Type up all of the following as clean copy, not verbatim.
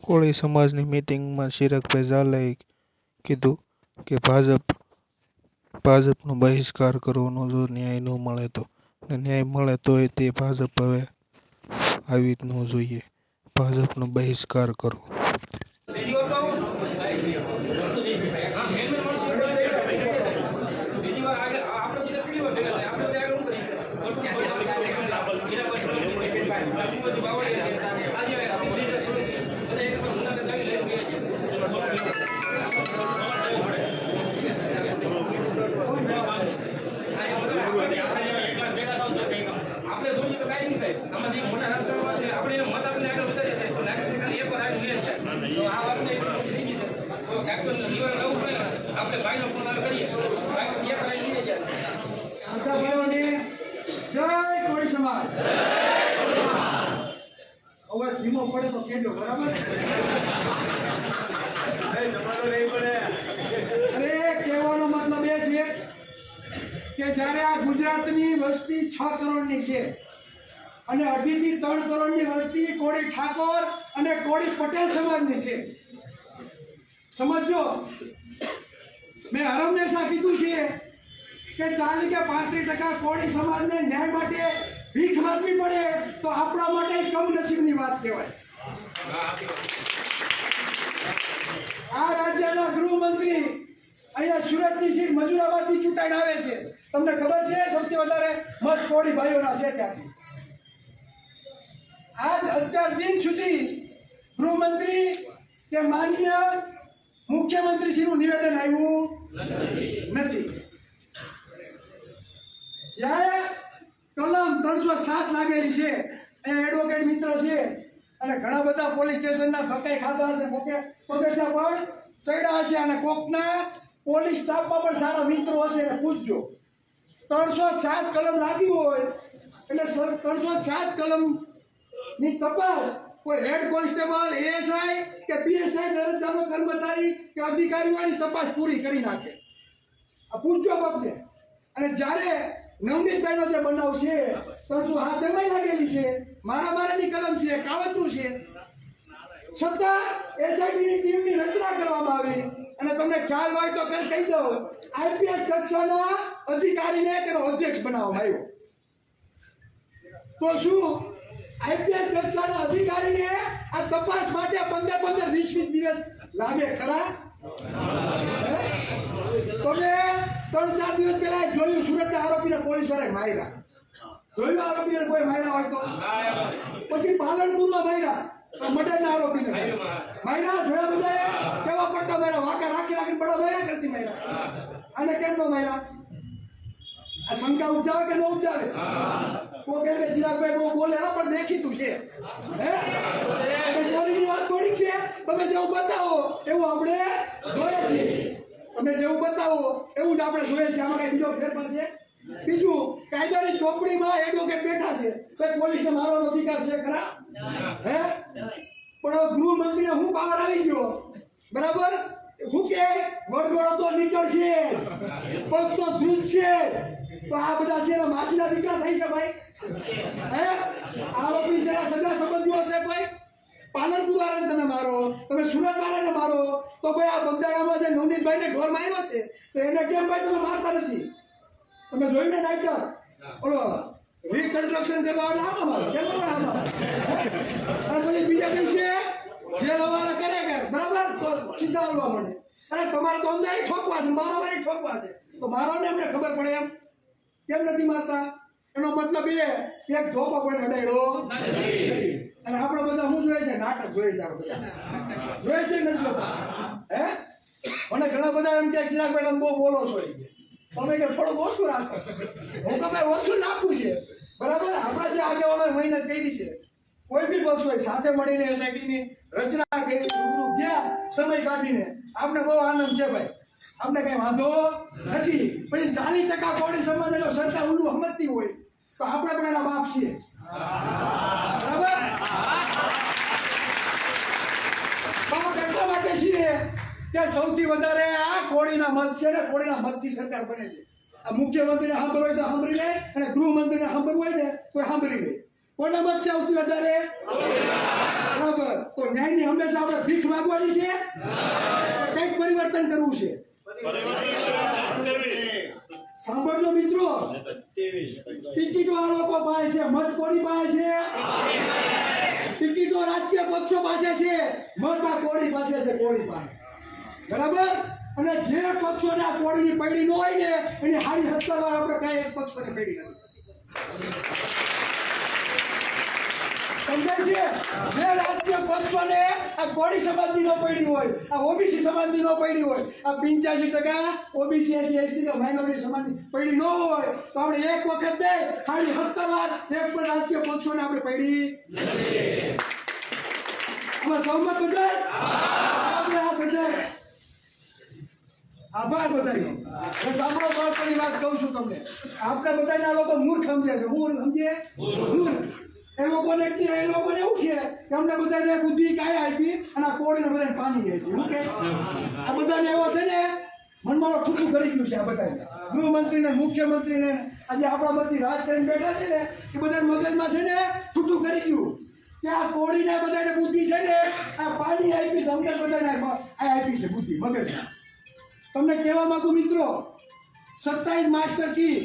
કોળી સમાજની મિટિંગમાં ચિરાગભાઈ ઝાલાએ કીધું કે ભાજપનો બહિષ્કાર કરવાનો, જો ન્યાય ન મળે તો, ને ન્યાય મળે તોય તે ભાજપ હવે આવી ન જોઈએ, ભાજપનો બહિષ્કાર કરો. જય કોળી સમાજ. હવે ધીમો પડે તો કેજો, બરાબર? અરે કહેવાનો મતલબ એ છે કે જ્યારે આ ગુજરાતની વસ્તી 6 કરોડની છે અને 2.5 થી 3 કરોડની વસ્તી કોળી ઠાકોર અને કોળી પટેલ સમાજની છે. સમજો, મેં હરમેશા કીધું છે કે 40 કે 35% કોળી સમાજને ન્યાય માટે ભીખ માંગવી પડે તો આપણા માટે કમનસીબની વાત કહેવાય. આ રાજ્યના ગૃહમંત્રી અહીંયા સુરતની સીટ મજૂરાબાદથી ચૂંટાઈને આવે છે. તમને ખબર છે સૌથી વધારે મત કોળી ભાઈઓના છે ત્યાંથી. આજ અત્યાર દિન સુધી ગૃહમંત્રી કે માન્ય મુખ્યમંત્રીશ્રીનું નિવેદન આવ્યું નથી. જ્યારે કલમ 307 લાગેલી છે, એ એડવોકેટ મિત્ર છે અને ઘણા બધા પોલીસ સ્ટેશનના ધક્કા ખાધા હશે, પગથિયા પણ ચડ્યા હશે અને કોકના પોલીસ સ્ટાફમાં પણ સારા મિત્રો હશે ને પૂછજો. 307 કલમ લાગી હોય એટલે 307 કલમની તપાસ કોઈ હેડ કોન્સ્ટેબલ, એએસઆઈ કે પીએસઆઈ દરજ્જાનો કર્મચારી કે અધિકારીઓની તપાસ પૂરી કરી નાખે. આ પૂછજો બાપને. અને જ્યારે નવનીતભાઈનો જે બનાવ છે 307 એમાં લાગેલી છે, મારામારીની કલમ છે, કાવતરું છે, છતાં એસઆઈટીની ટીમની રચના કરવામાં આવી. અને તમને ખ્યાલ હોય તો કહી દઉં, આઈપીએસ કક્ષાના અધિકારીને તેનો અધ્યક્ષ બનાવવામાં આવ્યો. તો શું આઈપીએસ કક્ષાના અધિકારીને આ તપાસ માટે 15-15, 20-20 દિવસ લાગે ખરા? તમે 3-4 દિવસ પહેલા જોયું સુરતના આરોપીને પોલીસ વાળાએ માર્યા. જોયું આરોપીને કોઈ માર્યા હોય તો? પછી પાલનપુરમાં માર્યા, મર્ડરના આરોપીને માર્યા. જોયા બધાએ કેવા પડતા માર્યા, વાંકા રાખી બડા માર્યા કરતી માર્યા. અને કેમ નો માર્યા? આ શંકા ઉપજાવે કે ન ઉપજાવે? કોઈ કહે ચિરાગભાઈ બહુ બોલે, પણ દેખીતું છે. ચોરીની વાત થોડીક છે. તમે જેવું બતાવો એવું આપણે જોઈએ છીએ. તમે જેવું બતાવો એવું જ આપણે જોઈએ છીએ. આમાં કઈ બીજો ફેરફાર છે? બીજું, કાયદાની ચોપડીમાં એડવોકેટ બેઠા છે તો પોલીસને મારવાનો અધિકાર છે ખરા? પણ ગૃહમંત્રીને હું પાવર આવી ગયો, બરાબર? હું કે વડગડો તો નીકળશે, પગ તો ધ્રુજ છે, તો આ બધા છે માસીના દીકરા થઈ છે ભાઈ. આરોપી છે, સગા સંબંધીઓ છે કોઈ. પાલનપુર વાળાને તમે મારો, તમે સુરત વાળાને મારો, તો ભાઈ આ બંધારણમાં જે નવનીતભાઈને ઢોર માર્યો છે તો એને કેમ ભાઈ તમે મારતા નથી? તમે જોઈને નાખ્યા ઓલો રિકન્સ્ટ્રક્શન કરવા આમાં મારો, કેમ આમાં? અને પછી બીજા દિવસે જેલ હવાલા કરે કે બરાબર તો સીધા આવવા મળે. અને તમારે તો અંદાજી ઠોકવા છે, મારામારી ઠોકવા છે, તો મારો ને એમને ખબર પડે એમ કેમ નથી મારતા? એનો મતલબ એ એક ધોકો કોઈને અડાડ્યો નથી. અને આપણે બધા શું જોઈએ છે? નાટક જોઈએ છે. આપણે બધા જોઈએ છે નથી જોતા? મને ઘણા બધા એમ કે ચિરાગભાઈ તમે બહુ બોલો છો, તમે કે થોડુંક ઓછું રાખો. હું તમે ઓછું નાખું છે, બરાબર? આપણે જે આગેવાનો મહેનત કરી છે, કોઈ બી પક્ષ હોય સાથે મળીને એસઆઈટીની રચના કરી, ગયા સમય કાઢીને, આપણે બહુ આનંદ છે ભાઈ, આપણે કઈ વાંધો નથી. પછી 40% કોળી સમાજ જો સરકાર ઉલ્લું સમજતી હોય તો આપણે પણ એના બાપ છીએ, બરાબર? બાપ એટલા માટે છીએ કે સૌથી વધારે આ કોળીના મત છે ને, કોળીના મતથી સરકાર બને છે. આ મુખ્યમંત્રીને સાંભળવું હોય તો સાંભળી લે, અને ગૃહમંત્રીને સાંભળવું હોય ને તો સાંભળી લે. કોના મત છે સૌથી વધારે? બરાબર. તો ન્યાયની હંમેશા આપણે ભીખ માંગવાની છે, કંઈક પરિવર્તન કરવું છે. સાંભળજો મિત્રો, ટિકિટો આ લોકો પાસે છે, મત કોની પાસે છે? ટિકિટો રાજકીય પક્ષો પાસે છે, મત આ કોની પાસે છે? કોની પાસે. બરાબર. અને જે પક્ષોને આ કોળીની પૈડી ન હોય ને એની હારી હત્તરવાર આપણે કઈ એક પક્ષોને પૈડી કરી સમજાય છે? જે રાજકીય પક્ષોને આ કોળી સમાજની ન પૈડી હોય, આ ઓબીસી સમાજની ન પૈડી હોય, આ 85% ઓબીસી એસસી એસટી કે માઇનોરિટી સમાજની પૈડી ન હોય તો આપણે એક વખત દે હારી હત્તરવાર એક પણ રાજકીય પક્ષોને આપણે પૈડી નથી. આમાં સહમત બધાય? આપણે આ બધાય આભાર બધાનો. સાંભળો બાળકોની વાત કહું છું તમને. આપણે બધાના લોકો મૂર્ખ સમજે છે. હું સમજે મૂર્ખ. એ લોકોને એવું છે કે અમને બધાને બુદ્ધિ કાંઈ આપી અને આ કોળીને બધાને પાણી આપી. શું કે આ બધાને એવો છે ને મનમાં ઠૂઠું કરી ગયું છે. આ બધાને ગૃહમંત્રીને મુખ્યમંત્રીને આજે આપણા બધી રાજ કરીને બેઠા છે ને એ બધા મગજમાં છે ને ઠૂઠું કરી ગયું કે આ કોળીને બધાને બુદ્ધિ છે ને આ પાણી આપી છે. અમને બધાને આપી છે બુદ્ધિ મગજમાં. તમને કહેવા માંગુ મિત્રો, 27 માસ્ટર કી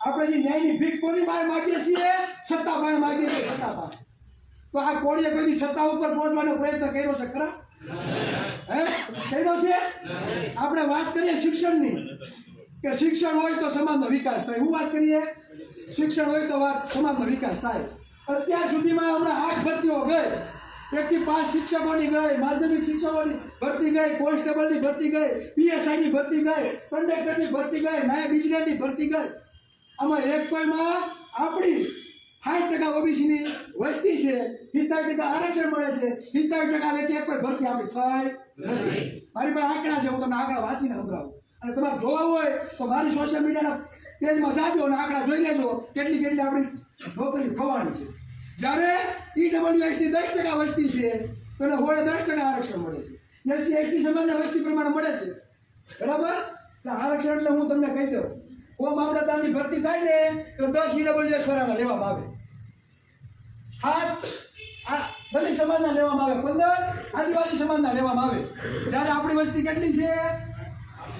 આપણે જે ન્યાયની ભીખ કોની પાસે માગીએ છીએ? સત્તા પાસે માગીએ છીએ. સત્તા પાસે. તો આ કોળીએ કોઈ સત્તા ઉપર પહોંચવાનો પ્રયત્ન કર્યો છે ખરા? કર્યો છે? આપણે વાત કરીએ શિક્ષણની કે શિક્ષણ હોય તો સમાજનો વિકાસ થાય. હું વાત કરીએ શિક્ષણ હોય તો સમાજનો વિકાસ થાય. અત્યાર સુધીમાં હમણાં 8 ભરતીઓ ગઈ. 1 થી 5 શિક્ષકોની ગઈ, માધ્યમિક શિક્ષકોની ભરતી ગઈ, કોન્સ્ટેબલની ભરતી ગઈ, પીએસઆઈની ભરતી ગઈ, કંડક્ટરની ભરતી ગઈ, નાયબ ઇજનેરની ભરતી ગઈ. આમાં એક કોઈમાં આપણી 60% ઓબીસીની વસ્તી છે, 70% આરક્ષણ મળે છે, 70% લેખે એક કોઈ ભરતી આપણી થાય નથી. મારી પાસે આંકડા છે, હું તમને આંકડા વાંચીને સંભળાવું. અને તમારે જોવા હોય તો મારી સોશિયલ મીડિયાના પેજમાં જાજો અને આંકડા જોઈ લેજો કેટલી આપણી નોકરી ખવાની છે. જ્યારે ઈડબ્લ્યુએસની 10% વસ્તી છે તો એને 10% આરક્ષણ મળે છે. એસસી એસટી સમાજના વસ્તી પ્રમાણે મળે છે. બરાબર. એટલે આરક્ષણ એટલે હું તમને કહી દઉં, મામલતદારની ભરતી થાય ને તો 10 ઈડબ્લ્યુએસ વાળાના લેવામાં આવે, 7 આ દલિત સમાજના લેવામાં આવે, 15 આદિવાસી સમાજના લેવામાં આવે. જ્યારે આપણી વસ્તી કેટલી છે?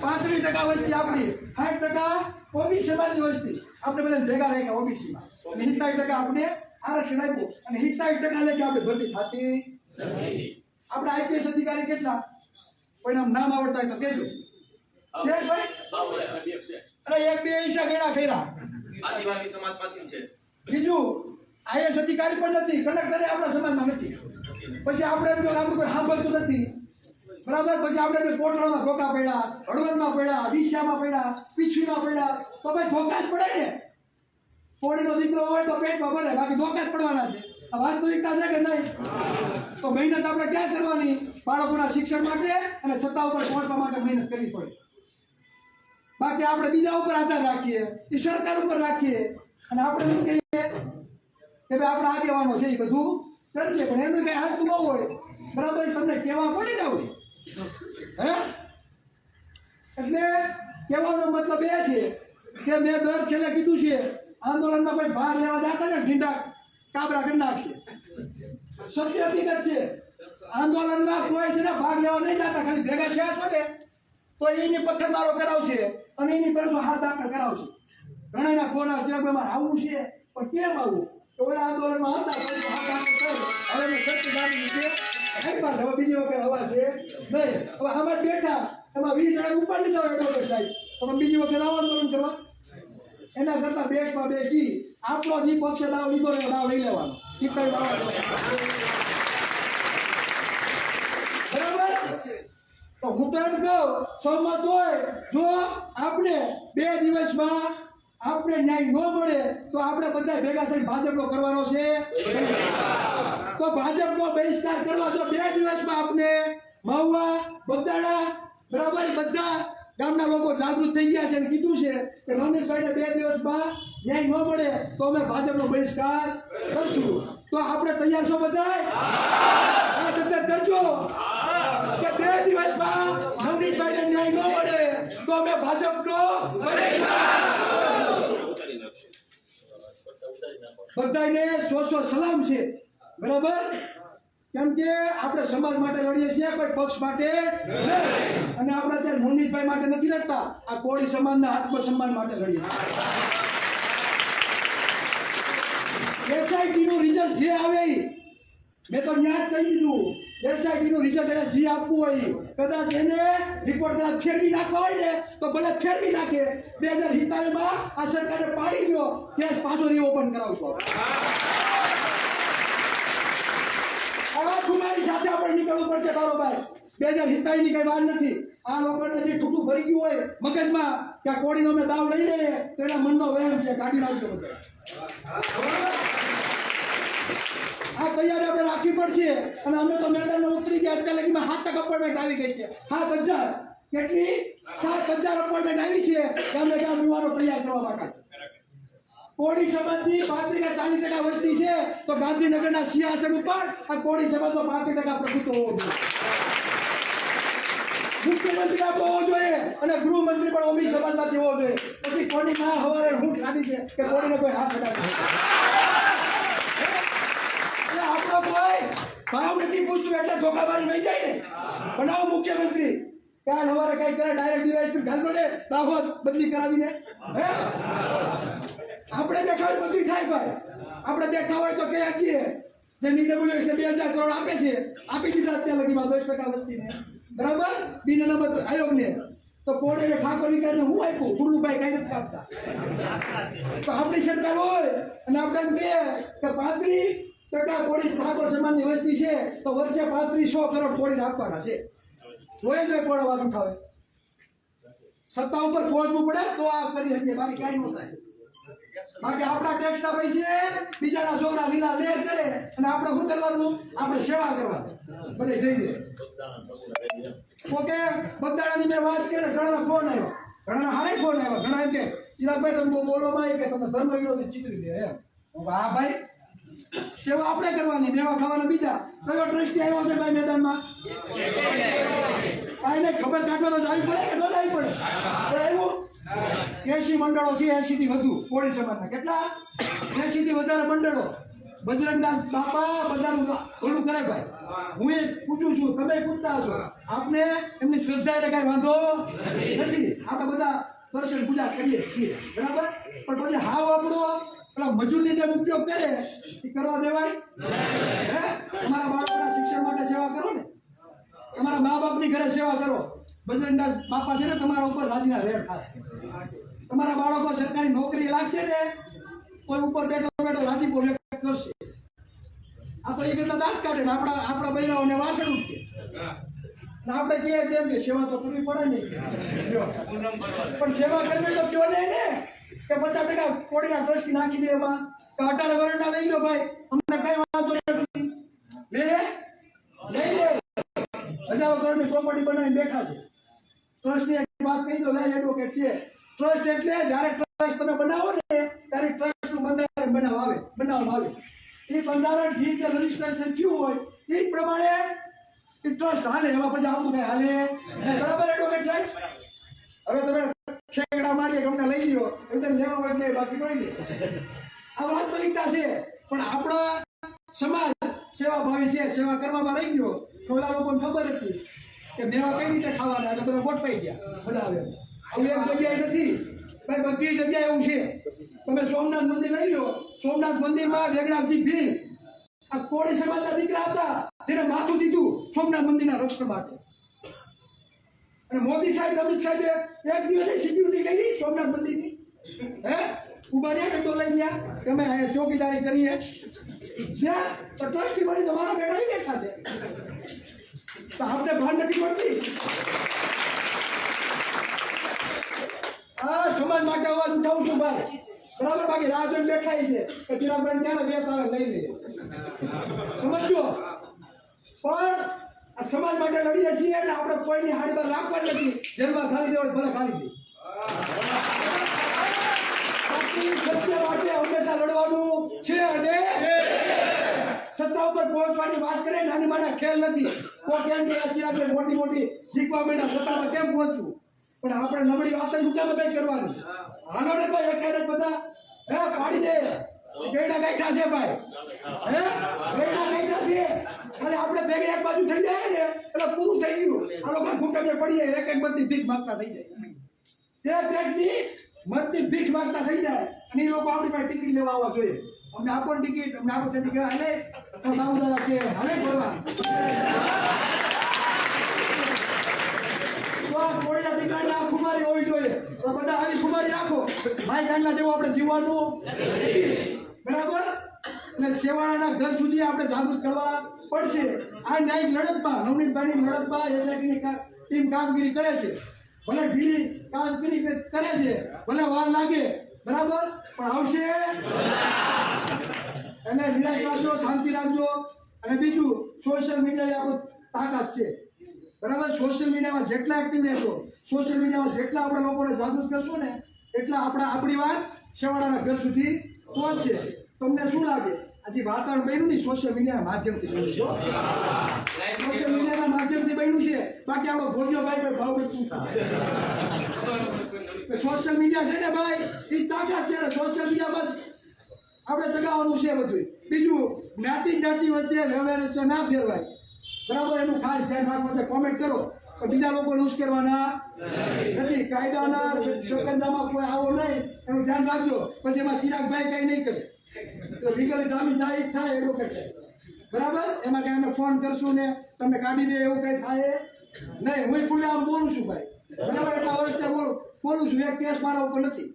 35% વસ્તી આપણી, 60% ઓબીસી સમાજની વસ્તી. આપણે બધાને ભેગા રાખ્યા ઓબીસીમાં અને 70% આપણે આરક્ષણ આપ્યું અને 70% લેખે આપણે ભરતી થતી નથી. આપણે આઈપીએસ અધિકારી કેટલા? કોઈના નામ આવડતા હોય તો કહેજો. છે ભાઈ? અરે 1-2 ઈસા ગણા કર્યા. આદિવાસી સમાજમાંથી છે. બીજું આઈએસ અધિકારી પણ નથી, કલેક્ટરે આપણા સમાજમાં નથી. પછી આપણે એમ આપણું કોઈ સાંભળતું નથી. બરાબર. પછી આપણે કોટડામાં ધોકા પડ્યા, હળવદમાં પડ્યા, વિશ્યામાં પડ્યા, પીછવીમાં પડ્યા. તો ભાઈ ધોકા જ પડે ને. કોળીનો દીકરો હોય તો પેટમાં ભરે, બાકી ધોકા જ પડવાના છે. આ વાસ્તવિકતા છે કે નહીં? તો મહેનત આપણે ક્યાં કરવાની? બાળકોના શિક્ષણ માટે અને સત્તા ઉપર પહોંચવા માટે મહેનત કરવી પડે. બાકી આપણે બીજા ઉપર આધાર રાખીએ, એ સરકાર ઉપર રાખીએ અને આપણે એમ કહીએ કે ભાઈ આપણા આગેવાનો છે એ બધું કરશે, પણ એનું કઈ હાલતું ન હોય. બરાબર. તમને કહેવા પડી જવું. એટલે કહેવાનો મતલબ એ છે કે મેં દર ખેલે કીધું છે આંદોલનમાં કોઈ ભાગ લેવા જતા ને ઢીંડા કાબરા કરી નાખશે. સત્ય હકીકત છે. આંદોલનમાં કોઈ છે ને ભાગ લેવા નહીં જતા, ખાલી ભેગા થયા છો ને તો એની પથ્થરમારો કરાવશે અને એની તરફ હાથ દાખલ કરાવશે. ઘણાના ફોન આવશે મારે આવવું છે પણ કેમ આવવું? તો ઓલા આંદોલનમાં હતા હાથ દાખલ કરે. હવે મેં સત્ય જાણી લીધે પાસે હવે બીજી વખત હવા છે નહીં. હવે આમાં બેઠા એમાં 20 જણા ઉપાડી લીધા હોય ડોક્ટર સાહેબ, તમે બીજી વખત આવો આંદોલન કરવા. એના કરતા બેસમાં બેસી આપણો જે પક્ષે દાવ લીધો ને દાવ લઈ લેવાનો. બરાબર. તો હું તો એમ કહું સહમત હોય જો આપણે 2 દિવસમાં આપણે ન્યાય ન મળે તો આપણે બધા ભેગા થઈને ભાજપનો કરવાનો છે. તો ભાજપનો બહિષ્કાર કરવા જો 2 દિવસમાં આપણે મહુવા, બગદાણા, બરાબર બધા ગામના લોકો જાગૃત થઈ ગયા છે અને કીધું છે કે રમેશભાઈને 2 દિવસમાં ન્યાય ન મળે તો અમે ભાજપનો બહિષ્કાર કરશું. તો આપણે તૈયાર છો બધા? આ જતા કરજો કે 2 દિવસમાં રમેશભાઈને ન્યાય ન મળે તો અમે ભાજપનો બહિષ્કાર કરશું. બધાને સો સલામ છે, બરાબર? કેમ કે આપણે સમાજ માટે લડીએ છીએ, કોઈ પક્ષ માટે નહીં. અને આપણે અત્યારે મોહનીતભાઈ માટે નથી લડતા, આ કોળી સમાજના આત્મસન્માન માટે લડીએ છીએ. એસઆઈટી નું રિઝલ્ટ જે આવે ઈ, મેં તો ન્યાજ કહી દીધું, એસઆઈટી નું રિઝલ્ટ એને જે આપવું હોય, કદાચ એને રિપોર્ટ કદાચ ફેરવી નાખવા હોય ને તો ભલે ફેરવી નાખે. 2077 માં આ સરકારે પાડી દો, કેસ પાછો રીઓપન કરાવશો. આ તમારી સાથે આપણે નીકળવું પડશે બારોબાર. 2077 ની કઈ વાર નથી. આ લોકોને જે ઠૂઠું ભરી ગયું હોય મગજમાં કે આ કોળીનો મેં દાવ લઈ લઈએ તો એના મનનો વહેમ છે, કાઢી નાખજો બધા. આ તૈયારી આપણે રાખવી પડશે. અને અમે તો મેદાનમાં ઉતરી ગયા, અત્યાર લગીમાં 7 અપોઇન્ટમેન્ટ આવી ગઈ છે. 7,000 કેટલી 7,000 અપોઇન્ટમેન્ટ આવી છે ગામે ગામ યુવાનો તૈયાર કરવા માટે. કોળી સમાજની 35% વસ્તી છે તો ગાંધીનગરના સિંહાસન ઉપર આ કોળી સમાજનો 35% પ્રભુત્વ હોવો જોઈએ. મુખ્યમંત્રી આપણો હોવો જોઈએ અને ગૃહમંત્રી પણ ઓમી સમાજમાંથી હોવો જોઈએ. પછી કોની માં હવારે હું ખાધી છે કે કોઈને કોઈ હાથ અડાડે. આપણો કોઈ ભાવ નથી પૂછતું એટલે ધોકાબારી નહીં જાય ને. બનાવો મુખ્યમંત્રી, કાલ હવારે કઈ કરે ડાયરેક્ટ ડીવાયએસપી ઘાલતો દે, દાહોદ બદલી કરાવીને. હે આપણે બેઠા હોય બધું થાય ભાઈ. આપણે બેઠા હોય તો કયા કીએ જે નીડબ્લ્યુએસ 2,000 કરોડ આપે છે, આપી દીધા અત્યાર લગીમાં 10% વસ્તીને, બરાબર? બિન અનામત આયોગને તો કોડે ઠાકોર વિકાસને હું આપ્યું, ગુરુભાઈ કઈ નથી આપતા. તો આપણી સરકાર હોય અને આપણે એમ કહે કે 35% કોળી ઠાકોર સમાજની વસ્તી છે તો વર્ષે 3500 કરોડ કોળીને આપવાના છે. જોઈએ જોઈએ કોણ અવાજ ઉઠાવે. સત્તા ઉપર પહોંચવું પડે તો આ કરી શકીએ, બાકી કાંઈ ન થાય. બાકી આપણા ટેક્સના પૈસે બીજાના છોકરા લીલા લેર કરે અને આપણે શું કરવાનું? આપણે સેવા કરવાની. બધે જઈએ ઓકે. બધાની મેં વાત કરી, ઘણા ફોન આવ્યો, ઘણા હારે ફોન આવ્યો. ઘણા એમ કે ચિરાગભાઈ તમે બોલવામાં આવી કે તમે ધર્મ વિરોધી ચીતરી દે એમ. હા ભાઈ, સેવા આપણે કરવાની, મેવા ખાવાના બીજા. કયો ટ્રસ્ટી આવ્યો છે ભાઈ મેદાનમાં? કાંઈને ખબર કાઢવા તો જવી પડે કે ન જવી પડે? આવ્યું 80 મંડળો છે, 80 થી વધુ કોળી સમાજના. કેટલા? 80 થી વધારે મંડળો. બજરંગદાસ બાપા બધાનું ભલું કરે ભાઈ. હું એ પૂછું છું, તમે પૂછતા હશો, આપને એમની શ્રદ્ધા એટલે કઈ વાંધો નથી. આપણે બધા દર્શન પૂજા કરીએ છીએ, બરાબર? પણ પછી હાવ આપણો પેલા મજૂરની જેમ ઉપયોગ કરે એ કરવા દેવાય? હે, તમારા બાળકોના શિક્ષણ માટે સેવા કરો ને, તમારા મા બાપની ઘરે સેવા કરો. બજરંગદાસ બાપા છે ને તમારા ઉપર રાજીના રેડ થાય. તમારા બાળકો સરકારી નોકરી લાગશે ને કોઈ ઉપર બેઠો બેઠો રાજીપો વ્યક્ત કરશે. આ તો એ કરતા દાંત કાઢે ને આપણા બૈરાઓને વાસણ ઉઠે. આપણે કહીએ તેમ કે સેવા તો કરવી પડે ને, પણ સેવા કરવી તો કયો નહીં ને કે 50% કોળીના ટ્રસ્ટી નાખી દે એમાં, કે 18 વર્ષના લઈ લો ભાઈ, અમને કઈ વાંધો નથી, લઈ લે. હજારો કરોડની પ્રોપર્ટી બનાવીને બેઠા છે. ટ્રસ્ટની એક વાત કહી દો, લાઈન એડવોકેટ છે. ટ્રસ્ટ એટલે જ્યારે ટ્રસ્ટ તમે બનાવો ને ત્યારે ટ્રસ્ટનું બંધારણ બનાવવામાં આવે. એ બંધારણ જે રીતે રજીસ્ટ્રેશન થયું હોય એ પ્રમાણે એ ટ્રસ્ટ હાલે. એમાં પછી આવું કઈ હાલે, બરાબર એડવોકેટ સાહેબ? હવે તમે છેકડા મારીએ ગમને લઈ લ્યો, એમ તો લેવા હોય નહીં, બાકી નહીં લે. આ વાસ્તવિકતા છે. પણ આપણા સમાજ સેવાભાવી છે, સેવા કરવામાં રહી ગયો. થોડા લોકોને ખબર હતી કે મેવા કઈ રીતે ખાવાના, એટલે બધા ગોઠવાઈ ગયા. બધા આવે આવું એક જગ્યાએ નથી ભાઈ, બધી જગ્યાએ એવું છે. તમે સોમનાથ મંદિર લઈ લો, સોમનાથ મંદિરમાં વેગનાથજી ભીલ આ કોળી સમાજના દીકરા હતા જેને માથું દીધું સોમનાથ મંદિરના રક્ષણ માટે. અને મોદી સાહેબ, અમિત સાહેબે એક દિવસે સિક્યુરિટી કરી સોમનાથ મંદિરની. હે, ઉભા રહ્યા ડંડો લઈ ગયા કે અમે ચોકીદારી કરીએ. ત્યાં તો ટ્રસ્ટી બની તમારા બેઠા બેઠા છે, તો આપણે ભાન નથી પડતી. આ સમાજ માટે અવાજ ઉઠાવું છું ભાઈ, બરાબર? બાકી રાહ જોઈને બેઠા છે કે ચિરાગભાઈ ક્યાં 2 તારે લઈ લઈએ, સમજો. પણ આ સમાજ માટે લડીએ છીએ ને આપણે કોઈની હાડી પર રાખવા નથી. જેલમાં ખાલી દેવો ભલે ખાલી દે. સત્ય માટે હંમેશા લડવાનું છે. અને સત્તા ઉપર પહોંચવાની વાત કરે, નાની માના ખેલ નથી. કોઈ કેમ કે ચિરાગભાઈ મોટી મોટી શીખવા માંડ્યા, સત્તામાં કેમ પહોંચવું? પણ આપણે નબળી વાત જ ઉઠાવે કઈ કરવાની. હાલો ને ભાઈ, એક બધા હે પાડી દે. ગયડા ગાયઠા છે ભાઈ, હે ગયડા ગાયઠા છે. ખાલી આપણે ભેગા એક બાજુ થઈ જાય ને એટલે પૂરું થઈ ગયું. આ લોકો ઘૂંટણે પડીએ એક એક મતની ભીખ માંગતા થઈ જાય, તે પેટની મતની ભીખ માંગતા થઈ જાય. અને એ લોકો આપણી પાસે ટિકિટ લેવા આવવા જોઈએ. અમને આપો ટિકિટ, અમને આપો તેથી કહેવાય હાલે તો બાબુ દાદા કે હાલે બોલવા કોઈનાથી ગાંડા ખુમારી હોવી જોઈએ. તો બધા આવી ખુમારી રાખો. ભાઈ ગાંડા જેવું આપણે જીવવાનું બરાબર. એટલે સેવાળાના ઘર સુધી આપણે જાગૃત કરવા પડશે. આ ન્યાયિક લડતમાં નવનીતભાઈની લડતમાં એસઆઈટીની ટીમ કામગીરી કરે છે. ભલે ઢીલી કામગીરી કરે છે, ભલે વાર લાગે બરાબર, પણ આવશે. અને નિરાશ રાખજો, શાંતિ રાખજો. અને બીજું સોશિયલ મીડિયા આપણું તાકાત છે બરાબર. સોશિયલ મીડિયામાં જેટલા એક્ટિવ રહેશો, સોશિયલ મીડિયામાં જેટલા આપણે લોકોને જાગૃત કરશો ને એટલા આપણી વાત છેવાડાના ઘર સુધી પહોંચશે. તમને શું લાગે આજે વાતાવરણ બન્યું નહીં સોશિયલ મીડિયાના માધ્યમથી બન્યું છે. સોશિયલ મીડિયાના માધ્યમથી બન્યું છે. બાકી આપણો ભોજ્યો ભાઈ કોઈ ભાવ નથી. સોશિયલ મીડિયા છે ને ભાઈ એ તાકાત છે. સોશિયલ મીડિયામાં આપણે ચગાવવાનું છે બધું. બીજું જ્ઞાતિ વચ્ચે વ્યવહાર ના ફેરવાય બરાબર, એનું ખાસ ધ્યાન રાખવું છે. કોમેન્ટ કરો તો બીજા લોકોને ઉશ્કેરવાના નથી. કાયદાના શકંજામાં કોઈ આવો નહીં એનું ધ્યાન રાખજો. પછી એમાં ચિરાગભાઈ કઈ નહીં કરે તો લીગલી જામીન થાય એવું કહે છે બરાબર. એમાં કઈ અમે ફોન કરશું ને તમને કાઢી દે એવું કઈ થાય નહીં. હું ખુલ્લે આમ બોલું છું ભાઈ બરાબર. એટલા વર્ષથી બોલું છું. એક કેસ મારા ઉપર નથી.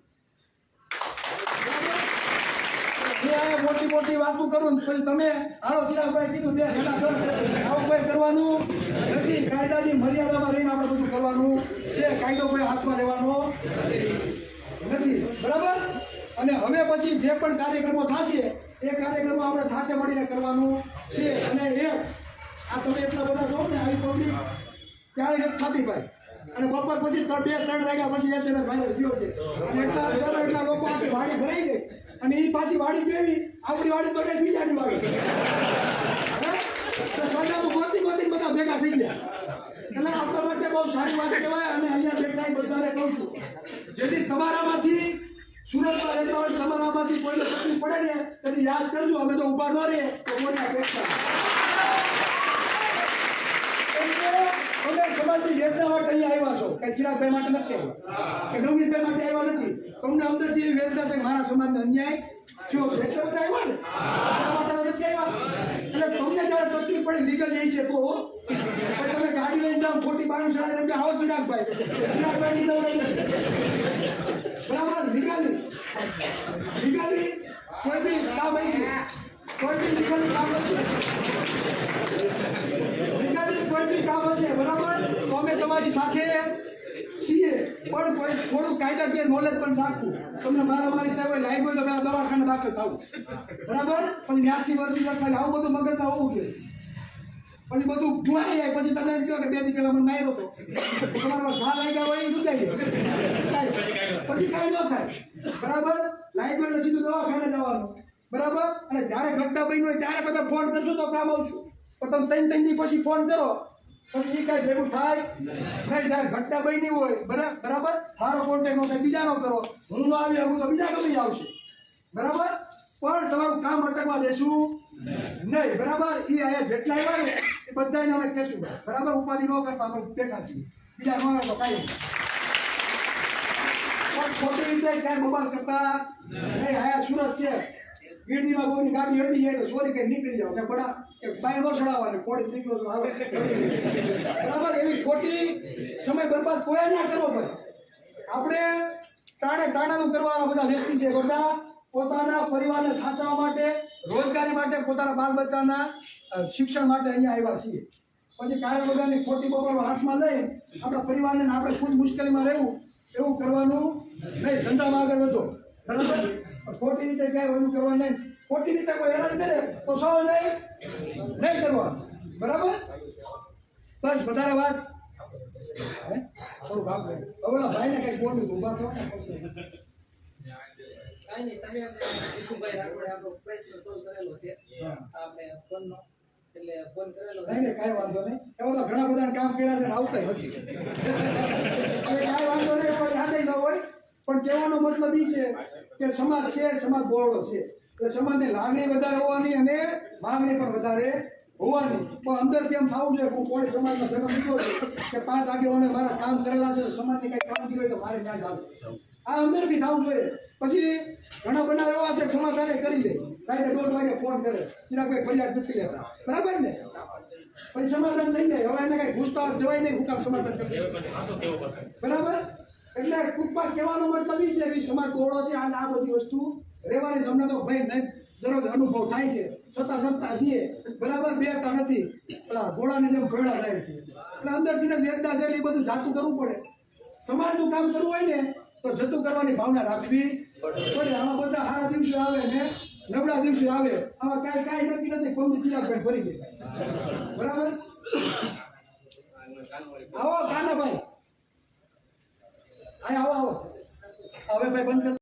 મોટી વાતો કરું પછી તમે હાલો ચિરાગભાઈ કીધું દે આવું કોઈ કરવાનું નથી. કાયદાની મર્યાદામાં રહીને આપણે બધું કરવાનું છે. કાયદો કોઈ હાથમાં લેવાનો નથી બરાબર. અને હવે પછી જે પણ કાર્યક્રમો થશે એ કાર્યક્રમો આપણે સાથે મળીને કરવાનું છે. અને આ તમે એટલા બધા છો ને આવી પબ્લિક ત્યારે નથી થતી ભાઈ. અને બપોર પછી 2-3 વાગ્યા પછી એસએમએસ વાયરલ થયો છે. અને એટલા લોકો આપણી વાડી ભરાઈ ગઈ. અને એ પાછી વાડી કેવી આપણી વાડી તો બીજાની વાડી સજાનું ગોતી બધા ભેગા થઈ ગયા. એટલે આપણા માટે બહુ સારી વાત કહેવાય. અને અહીંયા બેઠા બધાને કહું છું જેથી તમારામાંથી સુરતમાં રહેતા હોય તમારામાંથી કોઈને તકલીફ પડે ને તેથી યાદ કરજો. અમે તો ઉભા ન રહીએ તો કોઈના બેઠા તમે સમાજની વેદના માટે અહીંયા આવ્યા છો. કઈ ચિરાગભાઈ માટે નથી આવ્યા કે નવનીતભાઈ માટે આવ્યા નથી. તમને અંદરથી એવી વેદના છે કે મારા સમાજનો અન્યાય થયો છે એટલે બધા આવ્યા ને. માટે નથી આવ્યા. એટલે તમને જયારે તકલીફ પડે લીગલ નહીં છે તો તમે ગાડી લઈને જાઓ ખોટી બાણું ચડાવીને તમે આવો ચિરાગભાઈ બરાબર. લીગલી કોઈ બી કામ હશે, કોઈ બી લીગલી કામ હશે, કોઈ બી કામ હશે બરાબર તો અમે તમારી સાથે છીએ. પણ કોઈ થોડું કાયદાકીય નોલેજ પણ રાખવું. તમને મારામારી થાય હોય લાગ્યું હોય તો પેલા દવાખાને દાખલ થવું બરાબર. પછી ત્યાંથી વર્તી ખાલી આવું બધું મગજમાં હોવું જોઈએ. પછી બધું ભૂલાઈ જાય. પછી તમે એમ કહો કે 2 દી પહેલા મને માર્યો હતો તમારા ઘા લાગ્યા હોય એ રૂજાઈ જાય પછી કાંઈ ન થાય બરાબર. લાગ્યું એટલે સીધું દવાખાને જવાનું બરાબર. અને જ્યારે ઘટના બની હોય ત્યારે બધા ફોન કરશો તો કામ આવશું. પણ તમે 3 દી પછી ફોન કરો પછી એ કાંઈ ભેગું થાય નહીં. જ્યારે ઘટના બની હોય બરાબર મારો કોન્ટેક્ટ નો થાય બીજાનો કરો. હું ન આવી શકું તો બીજા ગમી આવશે બરાબર. પણ તમારું કામ અટકવા દેશું નહીં બરાબર. એ અહીંયા જેટલા આવ્યા ને એ બધાને અમે કહેશું બરાબર. ઉપાધિ ન કરતા અમે બેઠા છીએ. બીજા ન આવે તો કાંઈ ખોટી રીતે કાંઈ બબાલ કરતા નહીં. આયા સુરત છે વીડીમાં કોઈની ગાડી અડી જાય તો સોરી કઈ નીકળી જાવ કે બડા બાય નો ચડાવવાની કોડી નીકળો તો આવે બરાબર. એવી ખોટી સમય બરબાદ કોઈ ના કરવો પડે. આપણે ટાણાનું કરવાના બધા વ્યક્તિ છે. બધા પોતાના પરિવારને સાચવવા માટે, રોજગારી માટે, પોતાના બાલ બચ્ચાના શિક્ષણ માટે અહીંયા આવ્યા છીએ. પછી કાર્ય વગરની ખોટી બબાલો હાથમાં લઈ આપણા પરિવારને આપણે ખુદ મુશ્કેલીમાં રહેવું એવું કરવાનું નહીં. ધંધામાં આગળ વધો બરાબર. ખોટી રીતે ક્યાંય ઓલું કરવા નહીં. ખોટી રીતે કોઈ હેરાન કરે તો સૌ નહીં કરવા બરાબર. બસ વધારે વાત થોડું ભાગ ઓલા ભાઈને કઈ બોલ્યું ઉભા થો કાઈ નહીં. તમે વિઠુભાઈ રાઠોડે આપણો પ્રશ્ન સોલ્વ કરેલો છે આપણે ફોનનો એટલે ફોન કરેલો છે. નહીં કાંઈ વાંધો નહીં. એવા તો ઘણા બધા કામ કર્યા છે ને આવતા નથી. કાંઈ વાંધો નહીં કોઈ યાદ ન હોય. પણ કહેવાનો મતલબ એ છે કે સમાજ છે, સમાજ બોરડો છે. એટલે સમાજની લાગણી વધારે હોવાની અને માંગણી પણ વધારે હોવાની. પણ અંદરથી એમ થવું જોઈએ હું કોઈ સમાજમાં જન્મ લીધો છે કે 5 આગેવાને મારા કામ કરેલા છે, સમાજની કઈ કામગીરી હોય તો મારે ત્યાં જાવ. આ અંદરથી થવું જોઈએ. પછી ઘણા બનાવ એવા છે સમાધાને કરી લે, રાતે 1:30 વાગે ફોન કરે, ચિરાગભાઈ ફરિયાદ નથી લેતા, બરાબર ને? પછી સમાધાન થઈ જાય. હવે એને કઈ ઘૂસતા જવાય નહીં, હું કામ સમાધાન કરી બરાબર. એટલે ટૂંકમાં કહેવાનો મતલબ એ છે કે સમાજ કોળો છે, આ બધી વસ્તુ રહેવાની છે. અમને તો ભાઈ નહીં દરરોજ અનુભવ થાય છે, છતાં રમતા છીએ બરાબર, બેતા નથી, પેલા ઘોડાની જેમ ઘોડા થાય છે. એટલે અંદરથી જ વેદના છે, એટલે એ બધું જાતું કરવું પડે. સમાજનું કામ કરવું હોય ને તો જતું કરવાની ભાવના રાખવી પડે. આમાં બધા સારા દિવસે આવે ને નબળા દિવસે આવે, આમાં કાંઈ નક્કી નથી. કોમની ચિરાગભાઈ ભરી દે, બરાબર. આવો કાનાભાઈ, આવો આવો, હવે ભાઈ બંધ કર.